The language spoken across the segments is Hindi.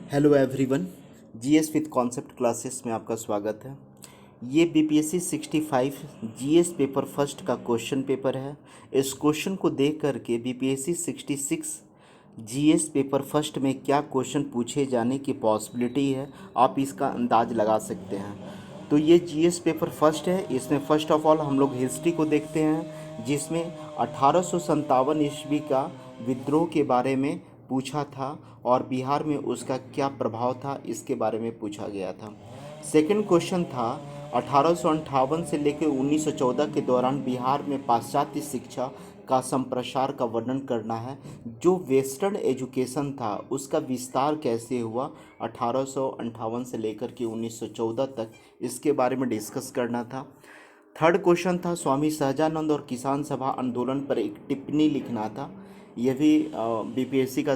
Hello everyone. GS with concept classes में आपका स्वागत है। ये बीपीएससी 65 जीएस पेपर फर्स्ट का क्वेश्चन पेपर है। इस क्वेश्चन को देख करके बीपीएससी 66 जीएस पेपर फर्स्ट में क्या क्वेश्चन पूछे जाने की पॉसिबिलिटी है, आप इसका अंदाज लगा सकते हैं। तो ये जीएस पेपर फर्स्ट है। इसमें फर्स्ट ऑफ ऑल हम लोग हिस्ट्री को देखते हैं, जिसमें 1857 ईस्वी का विद्रोह के बारे में पूछा था और बिहार में उसका क्या प्रभाव था, इसके बारे में पूछा गया था। सेकंड क्वेश्चन था 1858 से लेकर 1914 के दौरान बिहार में पाश्चात्य शिक्षा का संप्रसार का वर्णन करना है। जो वेस्टर्न एजुकेशन था उसका विस्तार कैसे हुआ 1858 से लेकर के 1914 तक, इसके बारे में डिस्कस करना था। थर्ड क्वेश्चन था स्वामी सहजानंद और किसान सभा आंदोलन पर एक टिप्पणी लिखना था। यह भी बीपीएससी का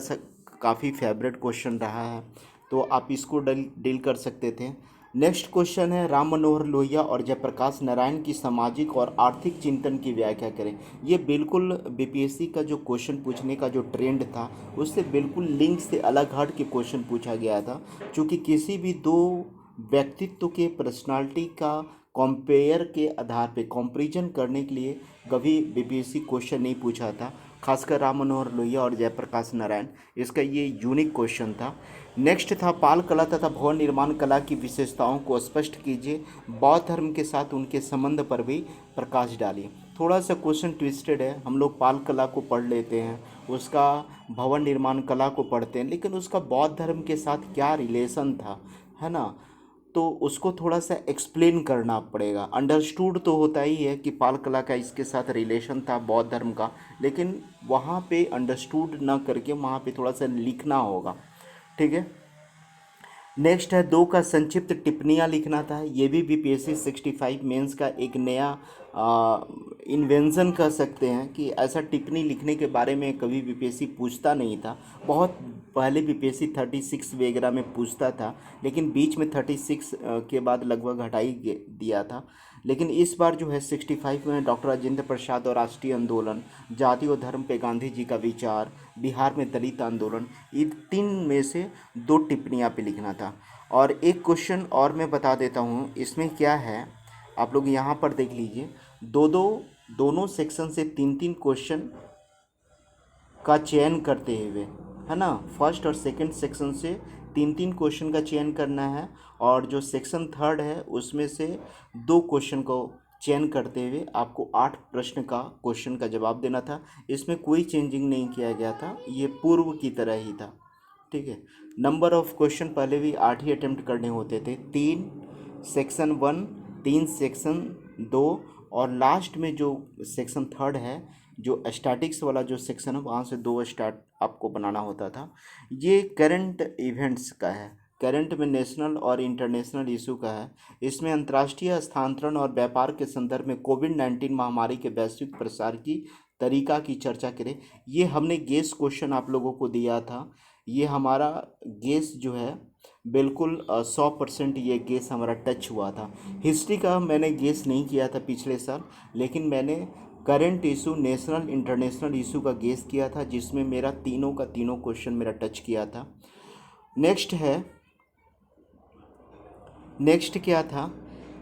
काफ़ी फेवरेट क्वेश्चन रहा है, तो आप इसको डील कर सकते थे। नेक्स्ट क्वेश्चन है राम मनोहर लोहिया और जयप्रकाश नारायण की सामाजिक और आर्थिक चिंतन की व्याख्या करें। ये बिल्कुल बीपीएससी का जो क्वेश्चन पूछने का जो ट्रेंड था उससे बिल्कुल लिंक से अलग हट के क्वेश्चन पूछा गया था, क्योंकि किसी भी दो व्यक्तित्व के पर्सनालिटी का कंपेयर के आधार पे कंपैरिजन करने के लिए कभी बीपीएससी क्वेश्चन नहीं पूछा था, खासकर राम मनोहर लोहिया और जयप्रकाश नारायण। इसका ये यूनिक क्वेश्चन था। नेक्स्ट था पाल कला तथा भवन निर्माण कला की विशेषताओं को स्पष्ट कीजिए, बौद्ध धर्म के साथ उनके संबंध पर भी प्रकाश डालिए। थोड़ा सा क्वेश्चन ट्विस्टेड है। हम लोग पाल कला को पढ़ लेते हैं, उसका भवन निर्माण कला को पढ़ते हैं, लेकिन उसका बौद्ध धर्म के साथ क्या रिलेशन था, है ना। तो उसको थोड़ा सा एक्सप्लेन करना पड़ेगा। अंडरस्टूड तो होता ही है कि पाल कला का इसके साथ रिलेशन था बौद्ध धर्म का, लेकिन वहाँ पे अंडरस्टूड ना करके वहाँ पे थोड़ा सा लिखना होगा। ठीक है। नेक्स्ट है दो का संक्षिप्त टिप्पणियाँ लिखना था। ये भी बीपीएससी 65 मेंस का एक नया इन्वेंशन कह सकते हैं कि ऐसा टिप्पणी लिखने के बारे में कभी बीपीएससी पूछता नहीं था। बहुत पहले बीपीएससी 36 वगैरह में पूछता था, लेकिन बीच में 36 के बाद लगभग हटा ही दिया था। लेकिन इस बार जो है 65 में डॉक्टर राजेंद्र प्रसाद और राष्ट्रीय आंदोलन, जाति और धर्म पे गांधी जी का विचार, बिहार में दलित आंदोलन, इन तीन में से दो टिप्पणियाँ पे लिखना था। और एक क्वेश्चन और मैं बता देता हूँ, इसमें क्या है आप लोग यहाँ पर देख लीजिए। दोनों सेक्शन से तीन तीन क्वेश्चन का चयन करते हुए, है ना, फर्स्ट और सेकंड सेक्शन से तीन तीन क्वेश्चन का चयन करना है, और जो सेक्शन थर्ड है उसमें से दो क्वेश्चन को चयन करते हुए आपको 8 प्रश्न का क्वेश्चन का जवाब देना था। इसमें कोई चेंजिंग नहीं किया गया था, ये पूर्व की तरह ही था। ठीक है। नंबर ऑफ क्वेश्चन पहले भी 8 ही अटेम्प्ट करने होते थे, 3 सेक्शन 1, 3 सेक्शन 2, और लास्ट में जो सेक्शन थर्ड है, जो स्टैटिक्स वाला जो सेक्शन है, वहाँ से 2 स्टार्ट आपको बनाना होता था। ये करंट इवेंट्स का है, करंट में नेशनल और इंटरनेशनल इशू का है। इसमें अंतर्राष्ट्रीय हस्तांतरण और व्यापार के संदर्भ में कोविड-19 महामारी के वैश्विक प्रसार की तरीका की चर्चा करें। ये हमने गेस क्वेश्चन आप लोगों को दिया था। ये हमारा गेस जो है बिल्कुल 100% ये गेस हमारा टच हुआ था। हिस्ट्री का मैंने गेस नहीं किया था पिछले साल, लेकिन मैंने current issue, national international issue का गेस किया था, जिसमें मेरा तीनों का तीनों क्वेश्चन मेरा टच किया था। नेक्स्ट क्या था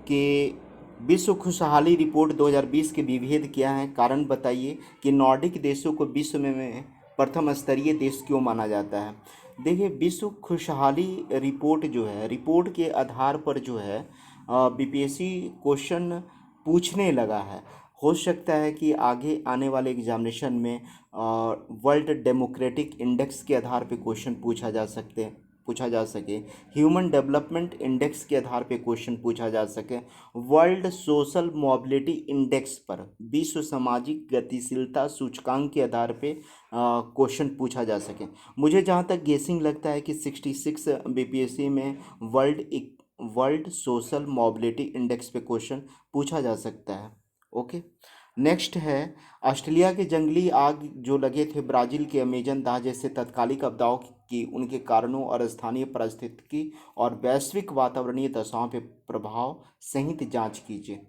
कि विश्व खुशहाली रिपोर्ट 2020 के विभेद क्या हैं, कारण बताइए कि नॉर्डिक देशों को विश्व में प्रथम स्तरीय देश क्यों माना जाता है। देखिए, विश्व खुशहाली रिपोर्ट जो है, रिपोर्ट के आधार पर जो है बीपीएससी क्वेश्चन पूछने लगा है। हो सकता है कि आगे आने वाले एग्जामिनेशन में वर्ल्ड डेमोक्रेटिक इंडेक्स के आधार पे क्वेश्चन पूछा जा सके, ह्यूमन डेवलपमेंट इंडेक्स के आधार पे क्वेश्चन पूछा जा सके, वर्ल्ड सोशल मोबिलिटी इंडेक्स पर, विश्व सामाजिक गतिशीलता सूचकांक के आधार पे क्वेश्चन पूछा जा सके। मुझे जहाँ तक गेसिंग लगता है कि 66 बीपीएससी में वर्ल्ड सोशल मोबिलिटी इंडेक्स पे क्वेश्चन पूछा जा सकता है। ओके। नेक्स्ट है ऑस्ट्रेलिया के जंगली आग जो लगे थे ब्राज़ील के अमेजन दाह जैसे तत्कालिक आपदाओं की, उनके कारणों और स्थानीय पारिस्थितिकी और वैश्विक वातावरणीय दशाओं पर प्रभाव सहित जांच कीजिए।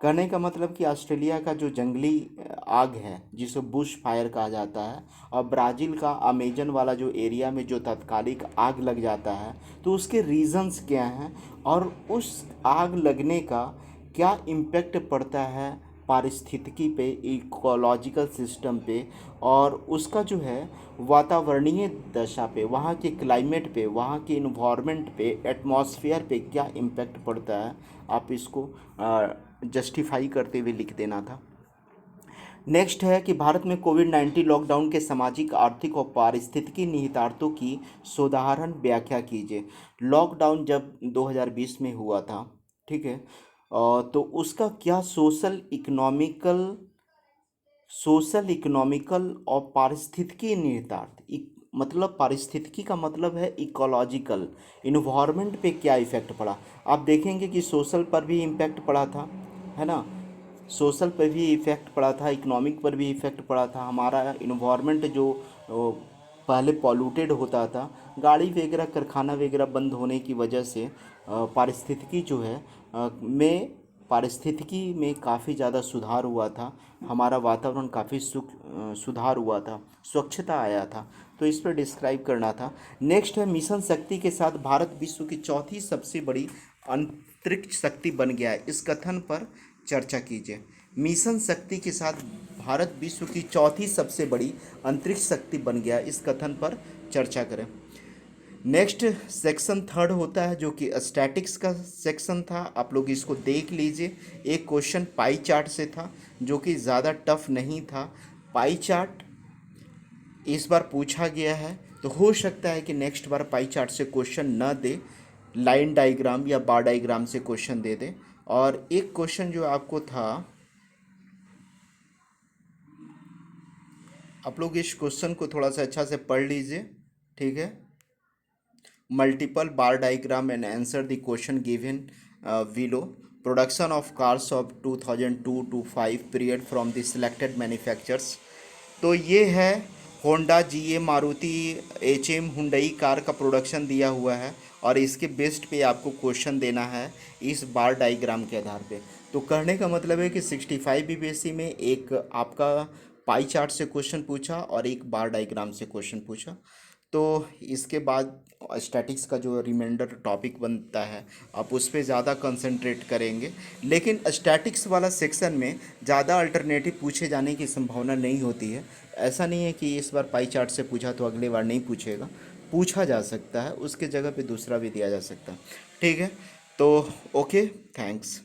कहने का मतलब कि ऑस्ट्रेलिया का जो जंगली आग है जिसे बुश फायर कहा जाता है, और ब्राज़ील का अमेजन वाला जो एरिया में जो तात्कालिक आग लग जाता है, तो उसके रीजंस क्या हैं और उस आग लगने का क्या इम्पेक्ट पड़ता है पारिस्थितिकी पे, इकोलॉजिकल सिस्टम पे, और उसका जो है वातावरणीय दशा पे, वहाँ के क्लाइमेट पे, वहाँ के इन्वायरमेंट पे, एटमॉस्फेयर पे क्या इम्पेक्ट पड़ता है। आप इसको जस्टिफाई करते हुए लिख देना था। नेक्स्ट है कि भारत में कोविड-19 लॉकडाउन के सामाजिक, आर्थिक और पारिस्थितिकी निहितार्थों की साधारण व्याख्या कीजिए। लॉकडाउन जब 2020 में हुआ था, ठीक है, तो उसका क्या सोशल इकोनॉमिकल और पारिस्थितिकी निहितार्थ, मतलब पारिस्थितिकी का मतलब है इकोलॉजिकल, इन्वायरमेंट पे क्या इफ़ेक्ट पड़ा। आप देखेंगे कि सोशल पर भी इम्पैक्ट पड़ा था, है ना, सोशल पर भी इफ़ेक्ट पड़ा था, इकोनॉमिक पर भी इफ़ेक्ट पड़ा था। हमारा इन्वायरमेंट जो पहले पॉल्यूटेड होता था, गाड़ी वगैरह कारखाना वगैरह बंद होने की वजह से पारिस्थितिकी जो है में पारिस्थितिकी में काफ़ी ज़्यादा सुधार हुआ था। हमारा वातावरण काफ़ी सुधार हुआ था, स्वच्छता आया था। तो इस पर डिस्क्राइब करना था। नेक्स्ट है मिशन शक्ति के साथ भारत विश्व की चौथी सबसे बड़ी अंतरिक्ष शक्ति बन गया है। इस कथन पर चर्चा कीजिए। मिशन शक्ति के साथ भारत विश्व की चौथी सबसे बड़ी अंतरिक्ष शक्ति बन गया, इस कथन पर चर्चा करें। नेक्स्ट सेक्शन थर्ड होता है जो कि स्टैटिक्स का सेक्शन था। आप लोग इसको देख लीजिए। एक क्वेश्चन पाई चार्ट से था जो कि ज़्यादा टफ नहीं था। पाई चार्ट इस बार पूछा गया है, तो हो सकता है कि नेक्स्ट बार पाई चार्ट से क्वेश्चन न दे, लाइन डायग्राम या बार डायग्राम से क्वेश्चन दे दे। और एक क्वेश्चन जो आपको था, आप लोग इस क्वेश्चन को थोड़ा सा अच्छा से पढ़ लीजिए, ठीक है। Multiple bar diagram and answer the question given below. Production of cars of 2002 to 5 period from the selected manufacturers. तो ये है होंडा, जीए, मारुति, एचएम, हुंडई कार का प्रोडक्शन दिया हुआ है, और इसके बेस्ड पे आपको क्वेश्चन देना है इस बार डायग्राम के आधार पे। तो कहने का मतलब है कि 65 बीपीएससी में एक आपका पाई चार्ट से क्वेश्चन पूछा और एक बार डायग्राम से क्वेश्चन पूछा। तो इसके बाद स्टैटिक्स का जो रिमाइंडर टॉपिक बनता है आप उस पर ज़्यादा कंसंट्रेट करेंगे। लेकिन स्टैटिक्स वाला सेक्शन में ज़्यादा अल्टरनेटिव पूछे जाने की संभावना नहीं होती है। ऐसा नहीं है कि इस बार पाई चार्ट से पूछा तो अगले बार नहीं पूछेगा, पूछा जा सकता है, उसके जगह पे दूसरा भी दिया जा सकता है, ठीक है। तो ओके, थैंक्स।